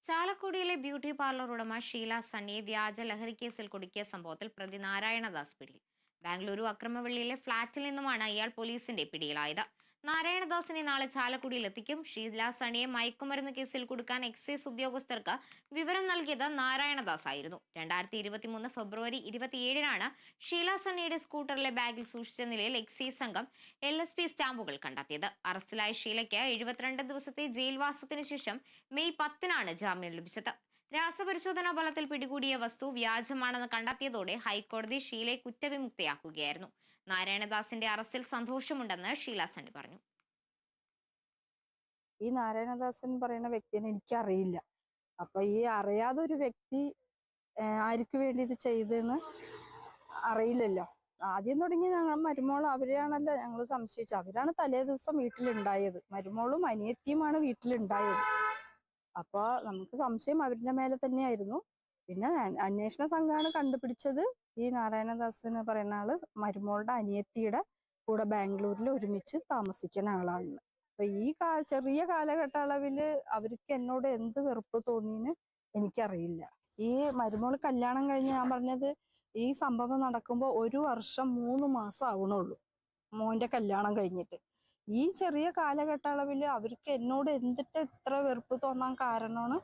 ചാലക്കുടിയിലെ beauty parlour ഉടമ ഷീല സണ്ണിയെ വ്യാജ ലഹരി കേസിൽ കുടുക്കിയ സംഭവത്തിൽ പ്രതി നാരായണദാസ് പിടിയിൽ. ബാംഗ്ലൂരു അക്രമവള്ളിയിലെ ഫ്ളാറ്റിൽ നിന്നുമാണ് ഇയാൾ പോലീസിന്റെ പിടിയിലായത്. നാരായണദാസിനെ നാളെ ചാലക്കുടിയിൽ എത്തിക്കും. ഷീല സണ്ണിയെ മയക്കുമരുന്ന് കേസിൽ കുടുക്കാൻ എക്സൈസ് ഉദ്യോഗസ്ഥർക്ക് വിവരം നൽകിയത് നാരായണദാസ് ആയിരുന്നു. 2023 ഫെബ്രുവരി 27-നാണ് ഷീല സണ്ണിയുടെ സ്കൂട്ടറിലെ ബാഗിൽ സൂക്ഷിച്ച നിലയിൽ എക്സൈസ് സംഘം LSP സ്റ്റാമ്പുകൾ കണ്ടെത്തിയത്. അറസ്റ്റിലായ ഷീലയ്ക്ക് 72 ദിവസത്തെ ജയിൽവാസത്തിനു ശേഷം മെയ് 10-നാണ് ജാമ്യം ലഭിച്ചത്. രാസപരിശോധനാ ഫലത്തിൽ പിടികൂടിയ വസ്തു വ്യാജമാണെന്ന് കണ്ടെത്തിയതോടെ ഹൈക്കോടതി ഷീലയെ കുറ്റവിമുക്തയാക്കുകയായിരുന്നു. നാരായണദാസിന്റെ അറസ്റ്റിൽ സന്തോഷമുണ്ടെന്ന് ഷീല സണ്ണി പറഞ്ഞു. ഈ നാരായണദാസൻ പറയുന്ന വ്യക്തിനെ എനിക്കറിയില്ല. അപ്പൊ ഈ അറിയാതെ ഒരു വ്യക്തി ആർക്ക് വേണ്ടി ഇത് ചെയ്തെന്ന് അറിയില്ലല്ലോ. ആദ്യം തുടങ്ങി ഞങ്ങൾ മരുമോൾ അവരെയാണല്ലോ ഞങ്ങൾ സംശയിച്ചത്. അവരാണ് തലേ ദിവസം വീട്ടിലുണ്ടായത്. മരുമോളും അനിയത്തിയുമാണ് വീട്ടിലുണ്ടായത്. അപ്പൊ നമുക്ക് സംശയം അവരുടെ മേലെ തന്നെയായിരുന്നു. പിന്നെ അന്വേഷണ സംഘമാണ് കണ്ടുപിടിച്ചത് ഈ നാരായണദാസ് പറയുന്ന ആള് മരുമോളുടെ അനിയത്തിയുടെ കൂടെ ബാംഗ്ലൂരിൽ ഒരുമിച്ച് താമസിക്കുന്ന ആളാണെന്ന്. അപ്പൊ ഈ ചെറിയ കാലഘട്ട അളവില് അവർക്ക് എന്നോട് എന്ത് വെറുപ്പ് തോന്നിയെന്ന് എനിക്കറിയില്ല. ഈ മരുമോള് കല്യാണം കഴിഞ്ഞ് ഞാൻ പറഞ്ഞത് ഈ സംഭവം നടക്കുമ്പോൾ 1 വർഷം 3 മാസം ആവണുള്ളൂ മോന്റെ കല്യാണം കഴിഞ്ഞിട്ട്. ഈ ചെറിയ കാലഘട്ട അളവില് അവർക്ക് എന്നോട് എന്തിട്ട് ഇത്ര വെറുപ്പ് തോന്നാൻ കാരണമാണ്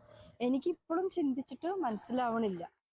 എനിക്കിപ്പോഴും ചിന്തിച്ചിട്ട് മനസ്സിലാവണില്ല.